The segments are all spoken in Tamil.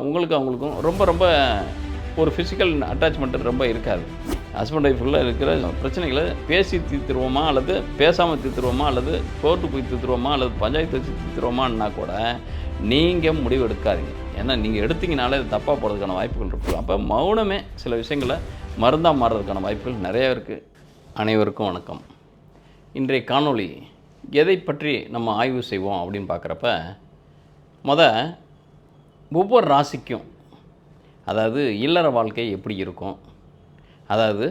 உங்களுக்கு அவங்களுக்கும் ரொம்ப ரொம்ப ஒரு ஃபிசிக்கல் அட்டாச்மெண்ட் ரொம்ப இருக்காது. ஹஸ்பண்ட் ஒய்ஃப்குள்ளே இருக்கிற பிரச்சனைகளை பேசி தீர்த்துருவோமா, அல்லது பேசாமல் தீர்த்துருவோமா, அல்லது கோர்ட்டு போய் தீர்த்துருவோமா, அல்லது பஞ்சாயத்து வச்சு தீர்த்துருவோமான்னா கூட நீங்கள் முடிவு எடுக்காதீங்க. ஏன்னா நீங்கள் எடுத்தீங்கனாலே அது தப்பாக போகிறதுக்கான வாய்ப்புகள் இருக்குது. அப்போ மௌனமே சில விஷயங்களை மருந்தாக மாறுறதுக்கான வாய்ப்புகள் நிறையா இருக்குது. அனைவருக்கும் வணக்கம். இன்றைய காணொளி எதை பற்றி நம்ம ஆய்வு செய்வோம் அப்படின்னு பார்க்குறப்ப ஒவ்வொரு ராசிக்கும் அதாவது இல்லற வாழ்க்கை எப்படி இருக்கும், அதாவது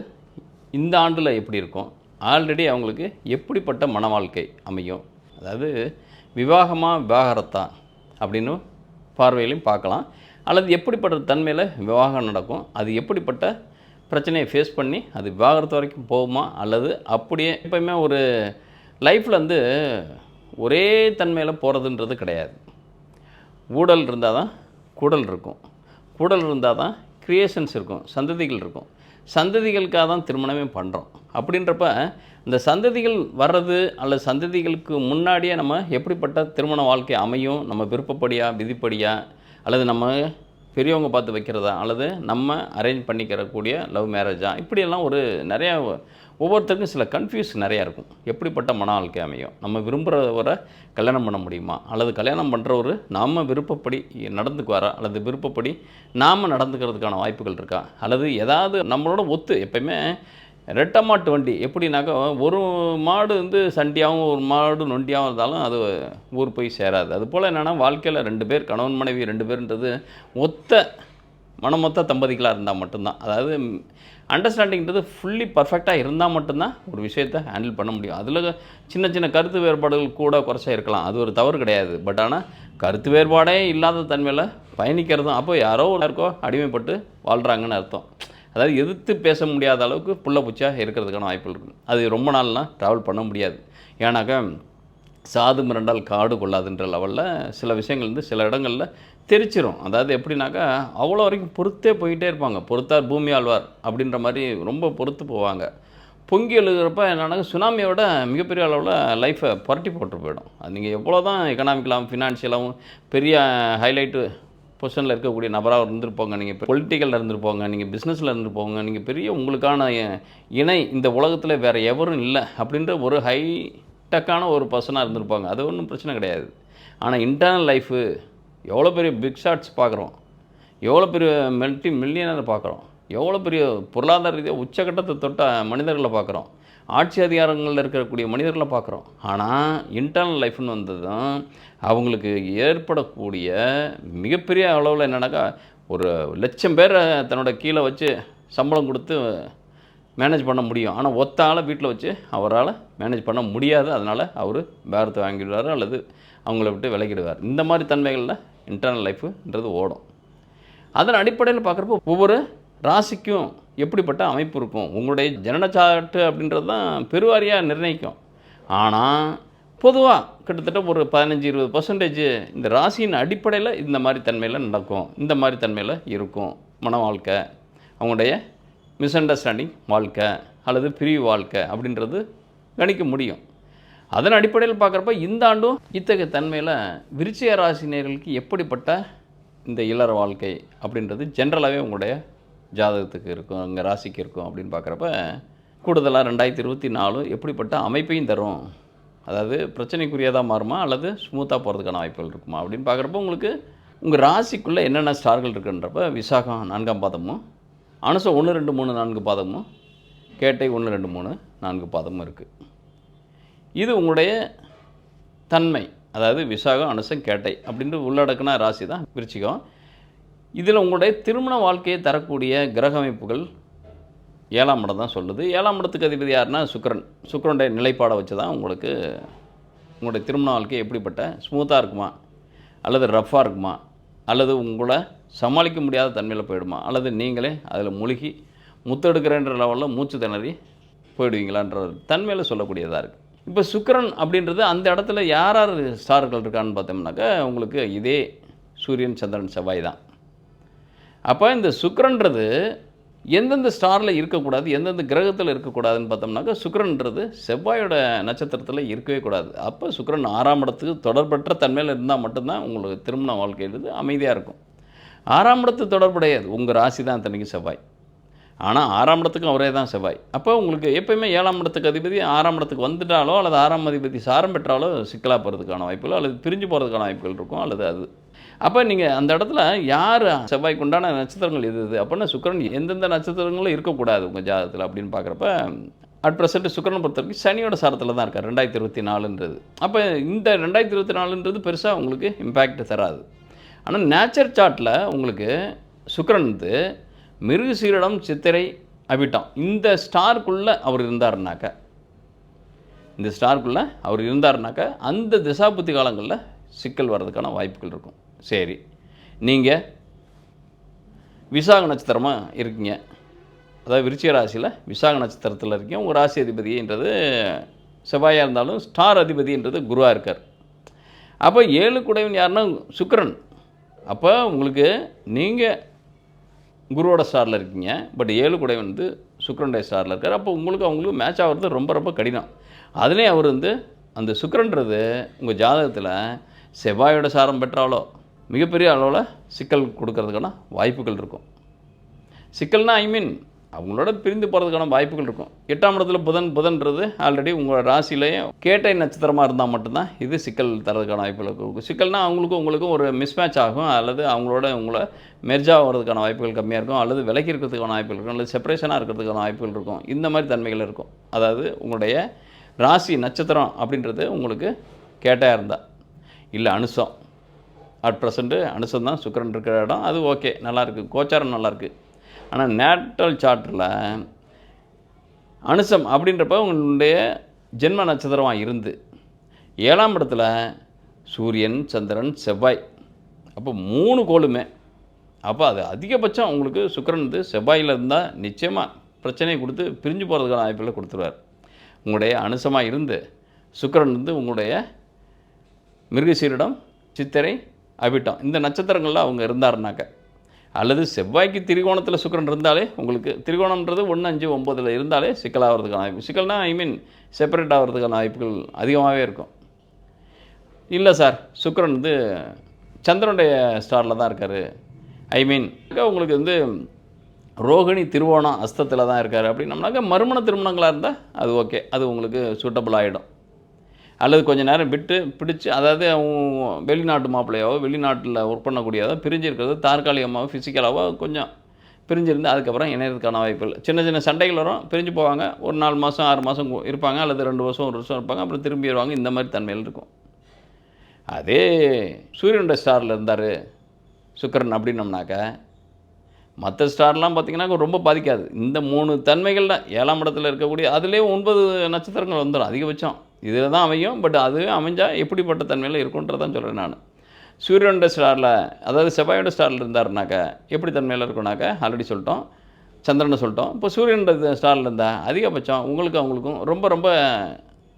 இந்த ஆண்டில் எப்படி இருக்கும், ஆல்ரெடி அவங்களுக்கு எப்படிப்பட்ட மன வாழ்க்கை அமையும், அதாவது விவாகரத்தா அப்படின்னு பார்வையிலையும் பார்க்கலாம், அல்லது எப்படிப்பட்ட தன்மையில் விவாகம் நடக்கும், அது எப்படிப்பட்ட பிரச்சனையை ஃபேஸ் பண்ணி அது விவாகரத்து வரைக்கும் போகுமா, அல்லது அப்படியே எப்போயுமே ஒரு லைஃப்பில் ஒரே தன்மையில் போகிறதுன்றது கிடையாது. ஊடல் இருந்தால் தான் கூடல் இருக்கும், கூடல் இருந்தால் தான் க்ரியேஷன்ஸ் இருக்கும், சந்ததிகள் இருக்கும். சந்ததிகளுக்காக தான் திருமணமே பண்ணுறோம். அப்படின்றப்ப இந்த சந்ததிகள் வர்றது அல்லது சந்ததிகளுக்கு முன்னாடியே நம்ம எப்படிப்பட்ட திருமண வாழ்க்கை அமையும், நம்ம விருப்பப்படியா விதிப்படியா, அல்லது நம்ம பெரியவங்க பார்த்து வைக்கிறதா, அல்லது நம்ம அரேஞ்ச் பண்ணிக்கிறக்கூடிய லவ் மேரேஜா, இப்படியெல்லாம் ஒரு நிறையா ஒவ்வொருத்தருக்கும் சில கன்ஃபியூஸ் நிறையா இருக்கும். எப்படிப்பட்ட மன வாழ்க்கை அமையும், நம்ம விரும்புகிறவரை கல்யாணம் பண்ண முடியுமா, அல்லது கல்யாணம் பண்ணுறவர் நாம் விருப்பப்படி நடந்துக்குவாரா, அல்லது விருப்பப்படி நாம் நடந்துக்கிறதுக்கான வாய்ப்புகள் இருக்கா, அல்லது ஏதாவது நம்மளோட ஒத்து எப்பயுமே ரெட்டை மாட்டு வண்டி எப்படின்னாக்கா ஒரு மாடு சண்டியாகவும் ஒரு மாடு நொண்டியாகவும் இருந்தாலும் அது ஊர் போய் சேராது. அதுபோல் என்னென்னா வாழ்க்கையில் 2 பேர் கணவன் மனைவி 2 பேர்ன்றது மனமொத்த தம்பதிகளாக இருந்தால் மட்டும்தான், அதாவது அண்டர்ஸ்டாண்டிங்கிறது ஃபுல்லி பர்ஃபெக்டாக இருந்தால் மட்டும்தான் ஒரு விஷயத்தை ஹேண்டில் பண்ண முடியும். அதில் சின்ன சின்ன கருத்து வேறுபாடுகள் கூட குறைச்சா இருக்கலாம், அது ஒரு தவறு கிடையாது. பட் ஆனால் கருத்து வேறுபாடே இல்லாத தன்மையில் பயணிக்கிறதும் அப்போ யாரோ யாருக்கோ அடிமைப்பட்டு வாழ்கிறாங்கன்னு அர்த்தம். அதாவது எதிர்த்து பேச முடியாத அளவுக்கு புள்ள பூச்சியாக இருக்கிறதுக்கான வாய்ப்புகள் இருக்குது. அது ரொம்ப நாள்லாம் ட்ராவல் பண்ண முடியாது. ஏன்னாக்கா சாது மிரண்டால் காடு கொள்ளாதுன்ற லெவலில் சில விஷயங்கள் சில இடங்களில் தெரிச்சிரும். அதாவது எப்படின்னாக்கா அவ்வளோ வரைக்கும் பொறுத்தே போயிட்டே இருப்பாங்க. பொறுத்தார் பூமி ஆழ்வார் அப்படின்ற மாதிரி ரொம்ப பொறுத்து போவாங்க. பொங்கி எழுகிறப்ப என்னென்னா சுனாமியோட மிகப்பெரிய அளவில் லைஃப்பை புரட்டி போட்டு போயிடும். அது நீங்கள் எவ்வளோ தான் எக்கனாமிக்கலாகவும் ஃபினான்ஷியலாகவும் பெரிய ஹைலைட்டு பொசிஷனில் இருக்கக்கூடிய நபராக இருந்துருப்போங்க, நீங்கள் பொலிட்டிக்கலில் இருந்துருப்போங்க, நீங்கள் பிஸ்னஸில் இருந்துருப்போங்க, நீங்கள் பெரிய உங்களுக்கான இணை இந்த உலகத்தில் வேறு எவரும் இல்லை அப்படின்ற ஒரு ஹைடெக்கான ஒரு பர்சனாக இருந்திருப்பாங்க. அது ஒன்றும் பிரச்சனை கிடையாது. ஆனால் இன்டர்னல் லைஃபு எவ்வளோ பெரிய பிக் ஷாட்ஸ் பார்க்குறோம், எவ்வளோ பெரிய மல்டி மில்லியனரை பார்க்குறோம், எவ்வளோ பெரிய பொருளாதார ரீதியாக உச்சக்கட்டத்தை தொட்ட மனிதர்களை பார்க்குறோம், ஆட்சி அதிகாரங்களில் இருக்கக்கூடிய மனிதர்களை பார்க்குறோம். ஆனால் இன்டர்னல் லைஃப்னு வந்ததும் அவங்களுக்கு ஏற்படக்கூடிய மிகப்பெரிய அளவில் என்னென்னாக்கா ஒரு 1,00,000 பேரை தன்னோட கீழே வச்சு சம்பளம் கொடுத்து மேனேஜ் பண்ண முடியும். ஆனால் ஒத்த ஆளை வீட்டில் வச்சு அவரால் மேனேஜ் பண்ண முடியாது. அதனால் அவர் பேரத்தை வாங்கிடுவார் அல்லது அவங்கள விட்டு விலகிடுவார். இந்த மாதிரி தன்மைகளில் இன்டர்னல் லைஃப்ன்றது ஓடும். அதன் அடிப்படையில் பார்க்குறப்போ ஒவ்வொரு ராசிக்கும் எப்படிப்பட்ட அமைப்பு இருக்கும், உங்களுடைய ஜனனச்சாட்டு அப்படின்றது தான் பெருவாரியாக நிர்ணயிக்கும். ஆனால் பொதுவாக கிட்டத்தட்ட ஒரு 15-20% இந்த ராசியின் அடிப்படையில் இந்த மாதிரி தன்மையில் நடக்கும், இந்த மாதிரி தன்மையில் இருக்கும் மன வாழ்க்கை, அவங்களுடைய மிஸ் அண்டர்ஸ்டாண்டிங் வாழ்க்கை அல்லது பிரிவு வாழ்க்கை அப்படின்றது கணிக்க முடியும். அதன் அடிப்படையில் பார்க்குறப்ப இந்த ஆண்டும் இத்தகைய தன்மையில் விருச்சிக ராசினியர்களுக்கு எப்படிப்பட்ட இந்த இல்லற வாழ்க்கை அப்படின்றது ஜென்ரலாகவே உங்களுடைய ஜாதகத்துக்கு இருக்கும், அங்கே ராசிக்கு இருக்கும் அப்படின்னு பார்க்குறப்ப கூடுதலாக 2024 எப்படிப்பட்ட அமைப்பையும் தரும். அதாவது பிரச்சனைக்குரியதாக மாறுமா அல்லது ஸ்மூத்தாக போகிறதுக்கான வாய்ப்புகள் இருக்குமா அப்படின்னு பார்க்குறப்ப உங்களுக்கு உங்கள் ராசிக்குள்ளே என்னென்ன ஸ்டார்கள் இருக்குன்றப்ப விசாகம் 4ஆம் பாதமும், அனுசம் 1, 2, 3, 4 பாதமும், கேட்டை 1, 2, 3, 4 பாதமும் இருக்குது. இது உங்களுடைய தன்மை, அதாவது விசாகம் அனுசம் கேட்டை அப்படின்ட்டு உள்ளடக்கின ராசி தான் விருச்சிகம். இதில் உங்களுடைய திருமண வாழ்க்கையை தரக்கூடிய கிரக அமைப்புகள் 7ஆம் இடம் தான் சொல்லுது. 7ஆம் இடத்துக்கு அதிபதி யாருன்னா சுக்கிரனுடைய நிலைப்பாடை வச்சு தான் உங்களுக்கு உங்களுடைய திருமண வாழ்க்கை எப்படிப்பட்ட ஸ்மூத்தாக இருக்குமா, அல்லது ரஃப்பாக இருக்குமா, அல்லது உங்களை சமாளிக்க முடியாத தன்மையில் போயிடுமா, அல்லது நீங்களே அதில் மூழ்கி முத்தெடுக்கிறேன்ற லெவலில் மூச்சு திணறி போயிடுவீங்களான்ற தன்மையில் சொல்லக்கூடியதாக இருக்குது. இப்போ சுக்கிரன் அப்படின்றது அந்த இடத்துல யார் யார் ஸ்டார்கள் இருக்கான்னு பார்த்தோம்னாக்கா உங்களுக்கு இதே சூரியன் சந்திரன் செவ்வாய் தான். அப்போ இந்த சுக்கிரன்றது எந்தெந்த ஸ்டாரில் இருக்கக்கூடாது, எந்தெந்த கிரகத்தில் இருக்கக்கூடாதுன்னு பார்த்தோம்னாக்கா சுக்கிரன்றது செவ்வாயோட நட்சத்திரத்தில் இருக்கவே கூடாது. அப்போ சுக்கிரன் 6ஆம் இடத்துக்கு தொடர்பற்ற தன்மையில் இருந்தால் மட்டும்தான் உங்களுக்கு திருமண வாழ்க்கைன்றது அமைதியாக இருக்கும். 6ஆம் இடத்து தொடர்புடையது உங்கள் ராசி தான் அத்தனைக்கு செவ்வாய். ஆனால் 6ஆம் இடத்துக்கும் அவரே தான் செவ்வாய். அப்போ உங்களுக்கு எப்பயுமே 7ஆம் இடத்துக்கு அதிபதி 6ஆம் இடத்துக்கு வந்துட்டாலோ அல்லது 6ஆம் அதிபதி சாரம் பெற்றாலோ சிக்கலாக போகிறதுக்கான வாய்ப்புகள் அல்லது பிரிஞ்சு போகிறதுக்கான வாய்ப்புகள் இருக்கும் அல்லது அது. அப்போ நீங்கள் அந்த இடத்துல யார் செவ்வாய்க்கு உண்டான நட்சத்திரங்கள் எது அப்படின்னா சுக்கிரன் எந்தெந்த நட்சத்திரங்களும் இருக்கக்கூடாது உங்கள் ஜாதகத்தில் அப்படின்னு பார்க்குறப்ப அட் ப்ரெசென்ட் சுக்கிரனை பொறுத்த வரைக்கும் சனியோட சாரத்தில் தான் இருக்கார் 2024ன்றது. அப்போ இந்த 2024ன்றது பெருசாக உங்களுக்கு இம்பேக்ட் தராது. ஆனால் நேச்சர் சார்ட்டில் உங்களுக்கு சுக்கிரன் வந்து மிருகசீரிடம் சித்திரை அவிட்டம் இந்த ஸ்டாருக்குள்ளே அவர் இருந்தாருனாக்கா அந்த திசாபுத்தி காலங்களில் சிக்கல் வர்றதுக்கான வாய்ப்புகள் இருக்கும். சரி, நீங்கள் விசாக நட்சத்திரமாக இருக்கீங்க, அதாவது விருச்சிக ராசியில் விசாக நட்சத்திரத்தில் இருக்கீங்க. உங்கள் ராசி அதிபதின்றது செவ்வாயாக இருந்தாலும் ஸ்டார் அதிபதின்றது குருவாக இருக்கார். அப்போ 7 குடைவன் யாருன்னா சுக்கிரன். அப்போ உங்களுக்கு நீங்கள் குருவோட ஸ்டாரில் இருக்கீங்க, பட் 7 குடைவன் வந்து சுக்கிரனுடைய ஸ்டாரில் இருக்கார். அப்போ அவங்களுக்கு மேட்ச் ஆகிறது ரொம்ப ரொம்ப கடினம். அதுலேயும் அவர் வந்து அந்த சுக்கிரன்றது உங்கள் ஜாதகத்தில் செவ்வாயோட சாரம் பெற்றாலோ மிகப்பெரிய அளவில் சிக்கல் கொடுக்கறதுக்கான வாய்ப்புகள் இருக்கும். சிக்கல்னா அவங்களோட பிரிந்து போகிறதுக்கான வாய்ப்புகள் இருக்கும். 8ஆம் இடத்துல புதன்றது ஆல்ரெடி உங்களோட ராசியிலேயே கேட்டை நட்சத்திரமாக இருந்தால் மட்டும்தான் இது சிக்கல் தரதுக்கான வாய்ப்புகள் இருக்கும். சிக்கல்னால் உங்களுக்கும் ஒரு மிஸ்மேட்ச் ஆகும், அல்லது உங்களை மெர்ஜாக வர்றதுக்கான வாய்ப்புகள் கம்மியாக இருக்கும், அல்லது விலக்கி இருக்கிறதுக்கான வாய்ப்புகள் இருக்கும், அல்லது செப்பரேஷனாக இருக்கிறதுக்கான வாய்ப்புகள் இருக்கும். இந்த மாதிரி தன்மைகள் இருக்கும். அதாவது உங்களுடைய ராசி நட்சத்திரம் அப்படின்றது உங்களுக்கு கேட்டையாக இருந்தால் இல்லை அனுசம் அட் ப்ரெசண்ட்டு அனுசம் தான் சுக்கிரன் இருக்கிற இடம், அது ஓகே, நல்லாயிருக்கு, கோச்சாரம் நல்லாயிருக்கு. ஆனால் நேட்டல் சார்ட்டில் அனுசம் அப்படின்றப்ப உங்களுடைய ஜென்ம நட்சத்திரமாக இருந்து 7ஆம் இடத்துல சூரியன் சந்திரன் செவ்வாய், அப்போ 3 கோளுமே. அப்போ அது அதிகபட்சம் உங்களுக்கு சுக்கிரன் வந்து செவ்வாயில் இருந்தால் நிச்சயமாக பிரச்சனையை கொடுத்து பிரிஞ்சு போகிறதுக்கான வாய்ப்புகளை கொடுத்துருவார். உங்களுடைய அனுசமாக இருந்து சுக்கிரன் வந்து உங்களுடைய மிருகசீரிடம் சித்திரை அவிட்டம் இந்த நட்சத்திரங்களில் அவங்க இருந்தாருனாக்க, அல்லது செவ்வாய்க்கு திரிகோணத்தில் சுக்கிரன் இருந்தாலே உங்களுக்கு திரிகோணம்ன்றது 1, 5, 9 இருந்தாலே சிக்கலாகிறதுக்கான வாய்ப்பு. சிக்கல்னா செப்பரேட் ஆகிறதுக்கான வாய்ப்புகள் அதிகமாகவே இருக்கும். இல்லை சார் சுக்கிரன் வந்து சந்திரனுடைய ஸ்டாரில் தான் இருக்கார், உங்களுக்கு வந்து ரோகிணி திருவோணம் அஸ்தத்தில் தான் இருக்கார் அப்படின்னம்னாக்கா மறுமண திருமணங்களாக இருந்தால் அது ஓகே, அது உங்களுக்கு சூட்டபிள் ஆகிடும். அல்லது கொஞ்சம் நேரம் பிடிச்சி அதாவது அவங்க வெளிநாட்டு மாப்பிள்ளையாவோ வெளிநாட்டில் ஒர்க் பண்ணக்கூடியதோ பிரிஞ்சிருக்கிறது தற்காலிகமாகவோ ஃபிசிக்கலாகவோ கொஞ்சம் பிரிஞ்சிருந்து அதுக்கப்புறம் இணையறதுக்கான வாய்ப்புகள். சின்ன சின்ன சண்டைகள் வரும், பிரிஞ்சு போவாங்க, ஒரு 4 மாதம் 6 மாதம் இருப்பாங்க, அல்லது 2 வருஷம் 1 வருஷம் இருப்பாங்க, அப்புறம் திரும்பி வருவாங்க. இந்த மாதிரி தன்மையில் இருக்கும். அதே சூரியனுடைய ஸ்டாரில் இருந்தார் சுக்கிரன் அப்படின்னம்னாக்கா மற்ற ஸ்டார்லாம் பார்த்திங்கன்னா ரொம்ப பாதிக்காது. இந்த 3 தன்மைகள் தான் 7ஆம் இடத்துல இருக்கக்கூடிய அதுலேயே 9 நட்சத்திரங்கள் வந்துடும் அதிகபட்சம். இதில் தான் அமையும். பட் அது அமைஞ்சால் எப்படிப்பட்ட தன்மையில் இருக்குன்றதான் சொல்கிறேன் நான். சூரியனோட ஸ்டாரில் அதாவது செவ்வாயோட ஸ்டாரில் இருந்தாருனாக்கா எப்படி தன்மையில் இருக்கும்னாக்கா ஆல்ரெடி சொல்லிட்டோம், சந்திரனை சொல்லிட்டோம். இப்போ சூரியனோட ஸ்டாரில் இருந்தால் அதிகபட்சம் அவங்களுக்கும் ரொம்ப ரொம்ப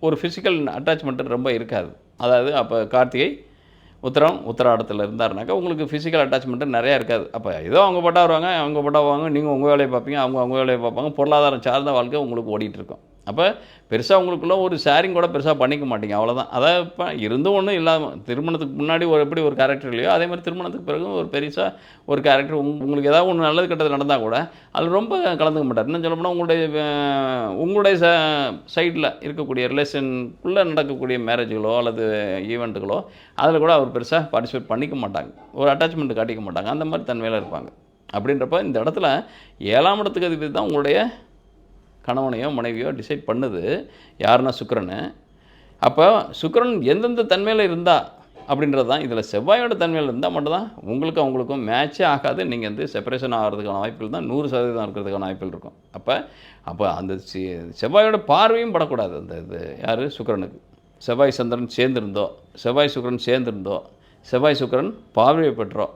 ஒரு ஃபிசிக்கல் அட்டாச்மெண்ட்டு ரொம்ப இருக்காது. அதாவது அப்போ கார்த்திகை உத்திராடத்தில் இருந்தாருனாக்கா உங்களுக்கு ஃபிசிக்கல் அட்டாச்மெண்ட்டு நிறையா இருக்காது. அப்போ ஏதோ அவங்க பட்டா வருவாங்க, அவங்க பட்டா வருவாங்க, நீங்கள் உங்கள் வேலையை பார்ப்பீங்க, அவங்க வேலையை பார்ப்பாங்க. பொருளாதாரம் சார்ந்த வாழ்க்கை உங்களுக்கு ஓடிட்டுருக்கும். அப்போ பெருசாக உங்களுக்குள்ள ஒரு ஷேரிங் கூட பெருசாக பண்ணிக்க மாட்டீங்க, அவ்வளோதான். அதாவது இப்போ இருந்தும் ஒன்றும் இல்லாமல் திருமணத்துக்கு முன்னாடி எப்படி ஒரு கேரக்டர் இல்லையோ அதே மாதிரி திருமணத்துக்கு பிறகு ஒரு பெருசாக ஒரு கேரக்டர் உங்களுக்கு ஏதாவது ஒன்று நல்லது கெட்டது நடந்தால் கூட அதில் ரொம்ப கலந்துக்க மாட்டார். இன்னும் சொல்லப்போனால் உங்களுடைய சைடில் இருக்கக்கூடிய ரிலேஷனுக்குள்ளே நடக்கக்கூடிய மேரேஜுகளோ அல்லது ஈவெண்ட்டுகளோ அதில் கூட அவர் பெருசாக பார்ட்டிசிபேட் பண்ணிக்க மாட்டாங்க, ஒரு அட்டாச்மெண்ட் காட்டிக்க மாட்டாங்க. அந்த மாதிரி தன்மையில் இருப்பாங்க. அப்படின்றப்ப இந்த இடத்துல 7ஆம் இடத்துக்கு அதிபதி தான் உங்களுடைய கணவனையோ மனைவியோ டிசைட் பண்ணுது யாருன்னா சுக்கிரன். அப்போ சுக்கிரன் எந்தெந்த தன்மையில் இருந்தால் அப்படின்றது தான். இதில் செவ்வாயோட தன்மையில் இருந்தால் மட்டும்தான் அவங்களுக்கும் மேட்சே ஆகாது. நீங்கள் வந்து செப்பரேஷன் ஆகிறதுக்கான வாய்ப்புகள் தான் 100% இருக்கிறதுக்கான வாய்ப்புகள் இருக்கும். அப்போ அந்த செவ்வாயோட பார்வையும் படக்கூடாது. அந்த இது யார் சுக்கிரனுக்கு செவ்வாய் சந்திரன் சேர்ந்துருந்தோ, செவ்வாய் சுக்கிரன் சேர்ந்துருந்தோ, செவ்வாய் சுக்கிரன் பார்வையை பெற்றோ,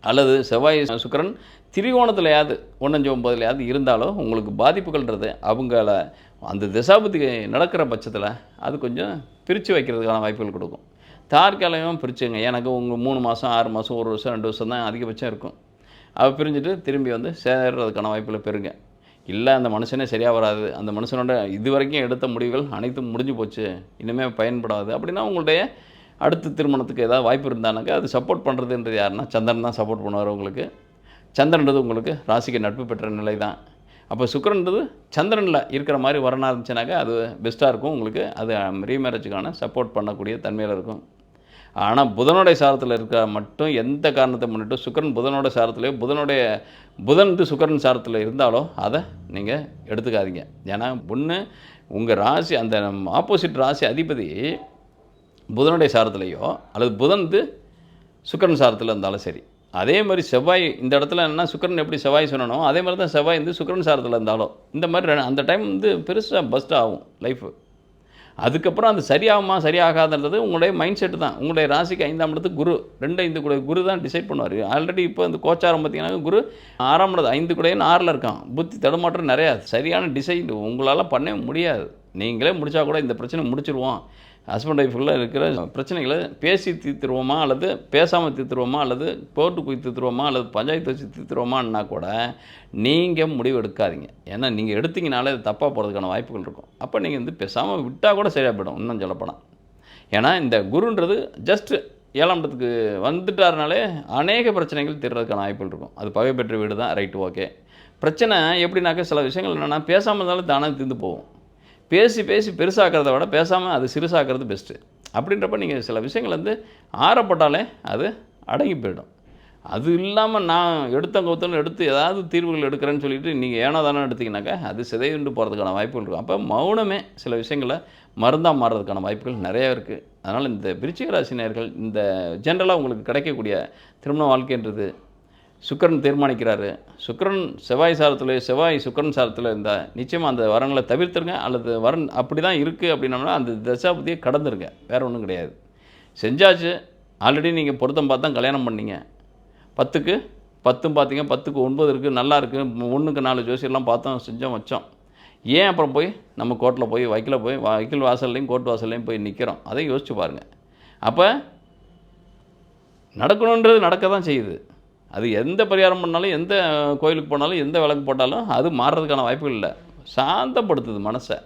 அல்லது செவ்வாய் சுக்கிரன் திரிகோணத்துலையாவது 1, 5, 9 இருந்தாலும் உங்களுக்கு பாதிப்புகள்ன்றது அவங்கள அந்த திசாபுத்தி நடக்கிற பட்சத்தில் அது கொஞ்சம் பிரித்து வைக்கிறதுக்கான வாய்ப்புகள் கொடுக்கும். தற்காலிகமாக பிரிச்சுங்க. எனக்கு உங்கள் 3 மாதம் 6 மாதம் 1 வருஷம் 2 வருஷம் தான் அதிகபட்சம் இருக்கும். அவள் பிரிஞ்சுட்டு திரும்பி வந்து சேர்றதுக்கான வாய்ப்புகளை பெறுங்க. இல்லை அந்த மனுஷனே சரியாக வராது, அந்த மனுஷனோட இது வரைக்கும் எடுத்த முடிவுகள் அனைத்தும் முடிஞ்சு போச்சு, இனிமேல் பயன்படாது அப்படின்னா உங்களுடைய அடுத்து திருமணத்துக்கு ஏதாவது வாய்ப்பு இருந்தானாக்கா அது சப்போர்ட் பண்ணுறதுன்றது யாருன்னா சந்திரன் தான் சப்போர்ட் பண்ணுவார் உங்களுக்கு. சந்திரன்றது உங்களுக்கு ராசிக்கு நட்பு பெற்ற நிலை தான். அப்போ சுக்கிரன்றது சந்திரனில் இருக்கிற மாதிரி வரனா இருந்துச்சுனாக்கா அது பெஸ்ட்டாக இருக்கும் உங்களுக்கு. அது ரீமேரேஜுக்கான சப்போர்ட் பண்ணக்கூடிய தன்மையில் இருக்கும். ஆனால் புதனுடைய சாரத்தில் இருக்க மட்டும் எந்த காரணத்தை முன்னிட்டு சுக்கிரன் புதனோட சாரத்திலேயோ புதன் சுக்கிரன் சாரத்தில் இருந்தாலோ அதை நீங்கள் எடுத்துக்காதீங்க. ஏன்னா ஒன்று உங்கள் ராசி அந்த ஆப்போசிட் ராசி அதிபதி புதனுடைய சாரத்திலேயோ அல்லது புதன் சுக்கிரன் சாரத்தில் இருந்தாலும் சரி. அதே மாதிரி செவ்வாய் இந்த இடத்துல என்னன்னா சுக்கிரன் எப்படி செவ்வாய் சொன்னனோ அதே மாதிரி தான் செவ்வாய் சுக்கிரன் சாரத்தில் இருந்தாலும் இந்த மாதிரி அந்த டைம் பெருசாக பஸ்ட் ஆகும் லைஃபு. அதுக்கப்புறம் அது சரியாகுமா சரியாகாதுன்றது உங்களுடைய மைண்ட் செட்டு தான். உங்களுடைய ராசிக்கு 5ஆம் இடத்துக்கு குரு 2-5 கூட குரு தான் டிசைட் பண்ணுவார். ஆல்ரெடி இப்போ இந்த கோச்சாரம் பார்த்தீங்கன்னா குரு 6ஆம் இடத்து 5 கூடன்னு 6ல் இருக்கான். புத்தி தடுமாற்றம் நிறையா. சரியான டிசைன் உங்களால் பண்ணவே முடியாது. நீங்களே முடித்தா கூட இந்த பிரச்சனை முடிச்சிருவோம், ஹஸ்பண்ட் ஒய்ஃபுக்குள்ளே இருக்கிற பிரச்சனைகளை பேசி தீர்த்துருவோமா அல்லது பேசாமல் தீர்த்துருவோமா அல்லது கோர்ட்டு போய் தீர்த்துருவோமா அல்லது பஞ்சாயத்து வச்சு தீர்த்துருவோமான்னா கூட நீங்கள் முடிவு எடுக்காதீங்க. ஏன்னா நீங்கள் எடுத்தீங்கனாலே அது தப்பாக போகிறதுக்கான வாய்ப்புகள் இருக்கும். அப்போ நீங்கள் பேசாமல் விட்டால் கூட சரியாக போயிடும் இன்னும் சொல்லப்போனால். ஏன்னா இந்த குருன்றது ஜஸ்ட்டு 7ஆம் இடத்துக்கு வந்துட்டாருனாலே அநேக பிரச்சனைகள் தீர்றதுக்கான வாய்ப்புகள் இருக்கும். அது பகை பெற்ற வீடு தான், ரைட்டு, ஓகே. பிரச்சனை எப்படின்னாக்கா சில விஷயங்கள் என்னென்னா பேசாமல் இருந்தாலும் தானாக தீர்ந்து போகும். பேசி பெருசாக்கிறத விட பேசாமல் அது சிறுசாக்கிறது பெஸ்ட்டு. அப்படின்றப்ப நீங்கள் சில விஷயங்கள் ஆறப்பட்டாலே அது அடங்கி போயிடும். அது இல்லாமல் நான் எடுத்து ஏதாவது தீர்வுகள் எடுக்கிறேன்னு சொல்லிட்டு நீங்கள் ஏனோ தானே எடுத்திங்கனாக்கா அது சிதைந்து போகிறதுக்கான வாய்ப்புகள் இருக்கும். அப்போ மௌனமே சில விஷயங்களை மருந்தாக மாறுறதுக்கான வாய்ப்புகள் நிறையா இருக்குது. அதனால் இந்த விருச்சிக ராசினியர்கள் இந்த ஜென்ரலாக உங்களுக்கு கிடைக்கக்கூடிய திருமண வாழ்க்கைன்றது சுக்கிரன் தீர்மானிக்கிறாரு. சுக்கிரன் செவ்வாய் சுக்கிரன் சாரத்தில் இருந்தால் நிச்சயமாக அந்த வரங்களை தவிர்த்துருங்க. அல்லது வரன் அப்படி தான் இருக்குது அப்படின்னோம்னா அந்த தசாபதியை கடந்துருங்க. வேறு ஒன்றும் கிடையாது. செஞ்சாச்சு. ஆல்ரெடி நீங்கள் பொருத்தம் பார்த்தா கல்யாணம் பண்ணீங்க. 10க்கு 10 பார்த்தீங்க, 10க்கு 9 இருக்குது, நல்லா இருக்குது. 1க்கு 4 ஜோசியெல்லாம் பார்த்தோம், செஞ்சோம், வச்சோம். ஏன் அப்புறம் போய் நம்ம கோர்ட்டில் போய் வக்கீல் வாசல்லையும் கோர்ட் வாசல்லையும் போய் நிற்கிறோம்? அதை யோசிச்சு பாருங்கள். அப்போ நடக்கணுன்றது நடக்க தான் செய்யுது. அது எந்த பரிகாரம் பண்ணாலும் எந்த கோயிலுக்கு போனாலும் எந்த விளக்கு போட்டாலும் அது மாறுறதுக்கான வாய்ப்புகள் இல்லை. சாந்தப்படுத்துது மனசை,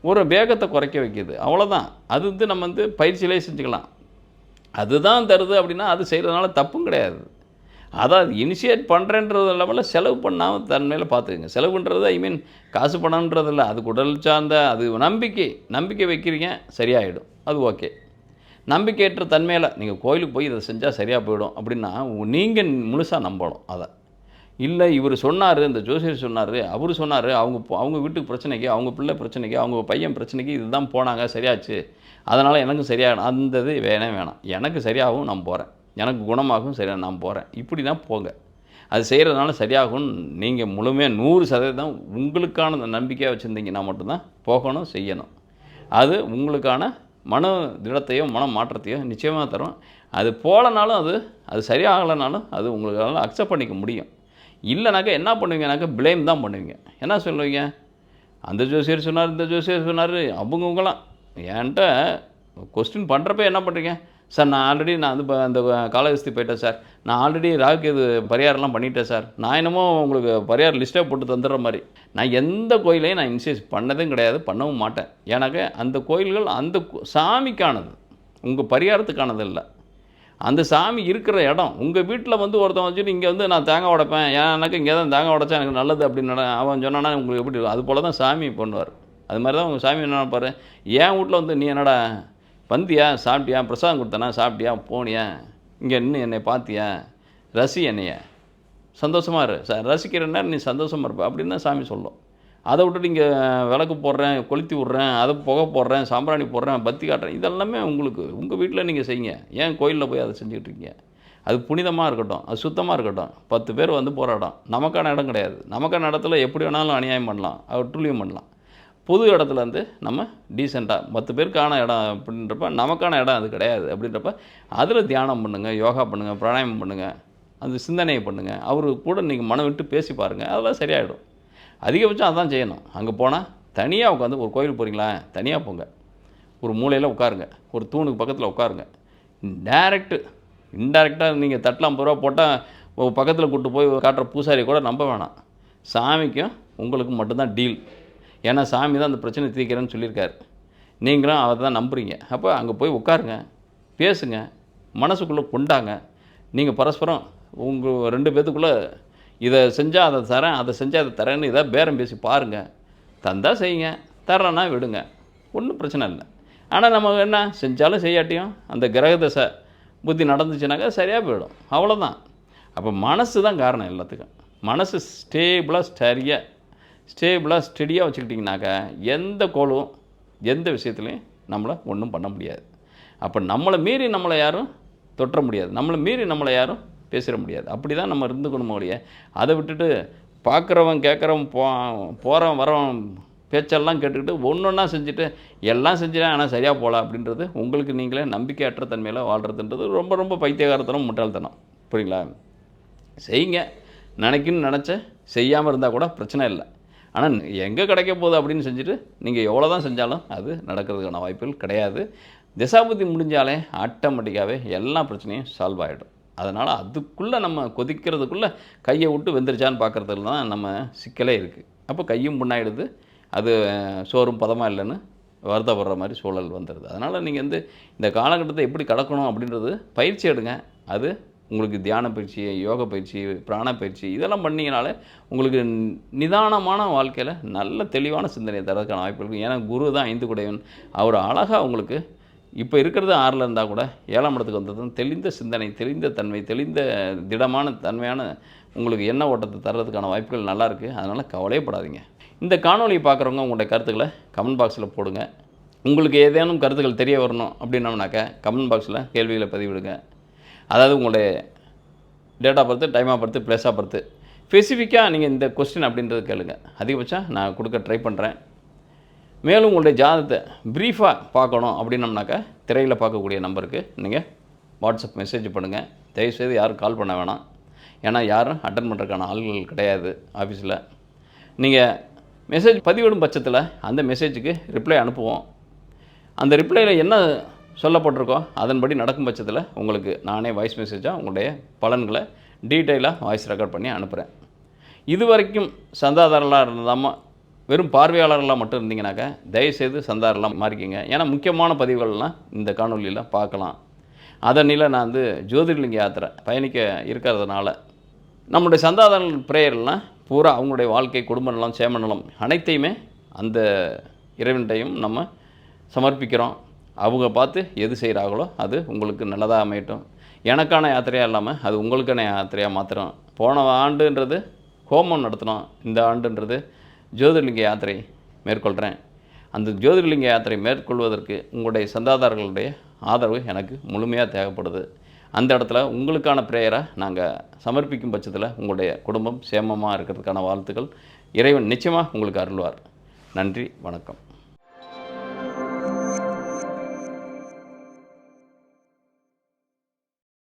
ஒரு வேகத்தை குறைக்க வைக்கிது, அவ்வளோதான். அது நம்ம பயிற்சியிலே செஞ்சுக்கலாம். அதுதான் தருது அப்படின்னா அது செய்கிறதுனால தப்பும் கிடையாது. அதான் இனிஷியேட் பண்ணுறேன்றது லெவலில் செலவு பண்ணாமல் தன்மையில் பார்த்துக்குங்க. செலவுன்றது காசு பணம்ன்றது இல்லை, அது உடல் சார்ந்த அது நம்பிக்கை வைக்கிறீங்க, சரியாயிடும், அது ஓகே. நம்பிக்கையற்ற தன்மையில் நீங்கள் கோயிலுக்கு போய் இதை செஞ்சால் சரியாக போயிடும் அப்படின்னா நீங்கள் முழுசாக நம்பணும். அதை இல்லை இவர் சொன்னார், இந்த ஜோசியர் சொன்னார், அவர் சொன்னார், அவங்க வீட்டுக்கு பிரச்சனைக்கு, அவங்க பிள்ளை பிரச்சனைக்கு, அவங்க பையன் பிரச்சனைக்கு இதுதான் போனாங்க, சரியாச்சு, அதனால் எனக்கு சரியாகணும், அந்த இது வேணாம், எனக்கு சரியாகவும் நான் போகிறேன், எனக்கு குணமாகவும் சரியாக நான் போகிறேன், இப்படி தான் போங்க. அது செய்கிறதுனால சரியாகும்னு நீங்கள் முழுமையாக 100% உங்களுக்கான நம்பிக்கையாக வச்சுருந்தீங்கன்னா மட்டும்தான் போகணும், செய்யணும். அது உங்களுக்கான மன திடத்தையோ மன மாற்றத்தையோ நிச்சயமாக தரும். அது போகலனாலும் அது சரியாகலைனாலும் அது உங்களால் அக்செப்ட் பண்ணிக்க முடியும். இல்லைனாக்கா என்ன பண்ணுவீங்கனாக்கா ப்ளேம் தான் பண்ணுவீங்க. என்ன சொல்லுவீங்க? அந்த ஜோசியர் சொன்னார், இந்த ஜோசியர் சொன்னார், அவங்கவுங்களாம் என்கிட்ட கொஸ்டின் பண்ணுறப்ப என்ன பண்ணுறீங்க? சார் நான் ஆல்ரெடி அந்த காலஹஸ்தி போயிட்டேன் சார், நான் ஆல்ரெடி ராகுகேது பரிகாரம்லாம் பண்ணிட்டேன் சார், நான் என்னமோ உங்களுக்கு பரிகார லிஸ்ட்டே போட்டு தந்துடுற மாதிரி. நான் எந்த கோயிலையும் நான் இனிஷியேட் பண்ணதும் கிடையாது, பண்ணவும் மாட்டேன். ஏன்னாக்க அந்த கோயில்கள் அந்த சாமிக்கானது, உங்கள் பரிகாரத்துக்கானது இல்லை. அந்த சாமி இருக்கிற இடம் உங்கள் வீட்டில் ஒருத்தன் வச்சுட்டு இங்கே நான் தேங்காய் உடைப்பேன், ஏன்னாக்கா இங்கே தான் தேங்காய் உடைச்சா எனக்கு நல்லது அப்படின்னு அவன் சொன்னான்னா உங்களுக்கு எப்படி இருக்கும்? அது போல் தான் சாமி பண்ணுவார். அது மாதிரி தான் உங்கள் சாமி என்ன நினைப்பார்? என் வீட்டில் நீ என்னடா வந்தியா, சாப்பிட்டியா, பிரசாதம் கொடுத்தனா, சாப்பிட்டியா, போனியா, இங்கே இன்னும் என்னை பார்த்தியா, ரசி என்னைய சந்தோஷமாக ரசிக்கிற நேரம் நீ சந்தோஷமாக இருப்ப அப்படின்னு தான் சாமி சொல்லும். அதை விட்டுட்டு இங்கே விளக்கு போடுறேன், கொளுத்தி விட்றேன், அதை புகை போடுறேன், சாம்பிராணி போடுறேன், பத்தி காட்டுறேன், இதெல்லாமே உங்களுக்கு உங்கள் வீட்டில் நீங்கள் செய்யுங்க. ஏன் கோயிலில் போய் அதை செஞ்சுக்கிட்டு இருக்கீங்க? அது புனிதமாக இருக்கட்டும், அது சுத்தமாக இருக்கட்டும். 10 பேர் போராடும், நமக்கான இடம் கிடையாது. நமக்கான இடத்துல எப்படி வேணாலும் அநியாயம் பண்ணலாம், அட்டுழியம் பண்ணலாம். பொது இடத்துல நம்ம டீசெண்டாக 10 பேருக்கான இடம் அப்படின்றப்ப நமக்கான இடம் அது கிடையாது. அப்படின்றப்ப அதில் தியானம் பண்ணுங்கள், யோகா பண்ணுங்கள், பிராணாயாமம் பண்ணுங்கள், அந்த சிந்தனையை பண்ணுங்கள். அவரு கூட நீங்கள் மனம் விட்டு பேசி பாருங்கள், அதெல்லாம் சரியாயிடும். அதிகபட்சம் அதான் செய்யணும். அங்கே போனால் தனியாக உட்காந்து ஒரு கோயில் போகிறீங்களா, தனியாக போங்க, ஒரு மூலையில் உட்காருங்க, ஒரு தூணுக்கு பக்கத்தில் உட்காருங்க. இன்டைரக்டாக நீங்கள் தட்டில் 50 ரூபா போட்டால் பக்கத்தில் கூப்பிட்டு போய் காட்டுற பூசாரி கூட நம்ப வேணாம். சாமிக்கும் உங்களுக்கு மட்டும்தான் டீல். ஏன்னா சாமி தான் அந்த பிரச்சனை தீர்க்கிறேன்னு சொல்லியிருக்காரு. நீங்களும் அதை தான் நம்புறீங்க. அப்போ அங்கே போய் உட்காருங்க, பேசுங்க, மனசுக்குள்ளே கொண்டாங்க. நீங்கள் பரஸ்பரம் உங்கள் 2 பேத்துக்குள்ளே இதை செஞ்சால் அதை தரேன், அதை செஞ்சால் அதை தரேன்னு இதை பேரம் பேசி பாருங்கள். தந்தால் செய்யுங்க, தர்றேன்னா விடுங்க, ஒன்றும் பிரச்சனை இல்லை. ஆனால் நம்ம என்ன செஞ்சாலும் செய்யாட்டியும் அந்த கிரக தசை புத்தி நடந்துச்சுனாக்கா சரியாக போயிடும், அவ்வளோதான். அப்போ மனசு தான் காரணம் எல்லாத்துக்கும். மனசு ஸ்டேபிளாக ஸ்டெடியாக வச்சுக்கிட்டிங்கனாக்கா எந்த கோளும் எந்த விஷயத்துலையும் நம்மளை ஒன்றும் பண்ண முடியாது. அப்போ நம்மளை மீறி நம்மளை யாரும் தொற்ற முடியாது, நம்மளை மீறி நம்மளை யாரும் பேசிட முடியாது. அப்படி தான் நம்ம இருந்துக்கணும் ஒழிய அதை விட்டுட்டு பார்க்குறவன் கேட்குறவன் போகிறவன் வரவன் பேச்செல்லாம் கேட்டுக்கிட்டு ஒன்றா செஞ்சுட்டு எல்லாம் செஞ்சுட்டேன் ஆனால் சரியாக போகல அப்படின்றது உங்களுக்கு நீங்களே நம்பிக்கையற்ற தன்மையில் வாழ்கிறதுன்றது ரொம்ப ரொம்ப பைத்தியகாரத்தனம், முட்டாள்தனம். புரியுங்களா? செய்யுங்க, நினச்ச செய்யாமல் இருந்தால் கூட பிரச்சனை இல்லை. ஆனால் எங்கே கிடைக்க போகுது அப்படின்னு செஞ்சுட்டு நீங்கள் எவ்வளோ தான் செஞ்சாலும் அது நடக்கிறதுக்கான வாய்ப்புகள் கிடையாது. திசாபுத்தி முடிஞ்சாலே ஆட்டோமேட்டிக்காகவே எல்லா பிரச்சனையும் சால்வ் ஆகிடும். அதனால் அதுக்குள்ளே நம்ம கொதிக்கிறதுக்குள்ளே கையை விட்டு வெந்துருச்சான்னு பார்க்குறதுல தான் நம்ம சிக்கலே இருக்குது. அப்போ கையும் புண்ணாயிடுது, அது சோறும் பதமாக இல்லைன்னு வருத்தப்படுற மாதிரி சூழல் வந்துடுது. அதனால் நீங்கள் இந்த காலகட்டத்தை எப்படி கடக்கணும் அப்படின்றது பயிற்சி எடுங்க. அது உங்களுக்கு தியான பயிற்சி, யோக பயிற்சி, பிராண பயிற்சி இதெல்லாம் பண்ணிங்கனாலே உங்களுக்கு நிதானமான வாழ்க்கையில் நல்ல தெளிவான சிந்தனையை தரதுக்கான வாய்ப்பு இருக்குது. ஏன்னா குரு தான் 5 குடையவன். அவர் அழகாக உங்களுக்கு இப்போ இருக்கிறது 6ல் இருந்தால் கூட 7ஆம் இடத்துக்கு வந்ததும் தெளிந்த சிந்தனை, தெளிந்த தன்மை, தெளிந்த திடமான தன்மையான உங்களுக்கு எண்ண ஓட்டத்தை தர்றதுக்கான வாய்ப்புகள் நல்லா இருக்குது. அதனால் கவலையப்படாதீங்க. இந்த காணொலியை பார்க்குறவங்க உங்களுடைய கருத்துக்களை கமெண்ட் பாக்ஸில் போடுங்க. உங்களுக்கு ஏதேனும் கருத்துக்கள் தெரிய வரணும் அப்படின்னோம்னாக்கா கமெண்ட் பாக்ஸில் கேள்விகளை பதிவிடுங்க. அதாவது உங்களுடைய date of birth, time of birth, place of birth ஸ்பெசிஃபிக்காக நீங்கள் இந்த கொஸ்டின் அப்படின்றது கேளுங்க. அதிகபட்சம் நான் கொடுக்க ட்ரை பண்ணுறேன். மேலும் உங்களுடைய ஜாதகத்தை ப்ரீஃபாக பார்க்கணும் அப்படின்னம்னாக்கா திரையில் பார்க்கக்கூடிய நம்பருக்கு நீங்கள் வாட்ஸ்அப் மெசேஜ் பண்ணுங்கள். தயவுசெய்து யாரும் கால் பண்ண வேணாம். ஏன்னா யாரும் அட்டன் பண்ணுறதுக்கான ஆள்கள் கிடையாது ஆஃபீஸில். நீங்கள் மெசேஜ் பதிவிடும் பட்சத்தில் அந்த மெசேஜுக்கு ரிப்ளை அனுப்புவோம். அந்த ரிப்ளையில் என்ன சொல்லப்பட்டிருக்கோ அதன்படி நடக்கும் பட்சத்தில் உங்களுக்கு நானே வாய்ஸ் மெசேஜாக உங்களுடைய பலன்களை டீட்டெயிலாக வாய்ஸ் ரெக்கார்ட் பண்ணி அனுப்புகிறேன். இது வரைக்கும் சந்தாதாரர்களாக இருந்தாமல் வெறும் பார்வையாளர்களாக மட்டும் இருந்தீங்கன்னாக்கா தயவுசெய்து சந்தாதாரலாம் மாறிக்கிங்க. ஏன்னா முக்கியமான பதிவுகள்லாம் இந்த காணொலியில் பார்க்கலாம். அதனில நான் ஜோதிர்லிங்க யாத்திரை பயணிக்க இருக்கிறதுனால நம்முடைய சந்தாதாரர்கள் பிரேயர்லாம் பூரா அவங்களுடைய வாழ்க்கை, குடும்ப நலம், சேம நலம் அனைத்தையுமே அந்த இறைவன்கிட்டையும் நம்ம சமர்ப்பிக்கிறோம். அவங்க பார்த்து எது செய்கிறாங்களோ அது உங்களுக்கு நல்லதாக அமையட்டும். எனக்கான யாத்திரையாக இல்லாமல் அது உங்களுக்கான யாத்திரையாக மாத்திரம். போன ஆண்டுன்றது ஹோமம் நடத்தினோம், இந்த ஆண்டுன்றது ஜோதிர்லிங்க யாத்திரை மேற்கொள்கிறேன். அந்த ஜோதிர்லிங்க யாத்திரை மேற்கொள்வதற்கு உங்களுடைய சந்தாதாரர்களுடைய ஆதரவு எனக்கு முழுமையாக தேவைப்படுது. அந்த இடத்துல உங்களுக்கான பிரேயரை நாங்கள் சமர்ப்பிக்கும் பட்சத்தில் உங்களுடைய குடும்பம் சேமமாக இருக்கிறதுக்கான வாழ்த்துக்கள் இறைவன் நிச்சயமாக உங்களுக்கு அருள்வார். நன்றி, வணக்கம்.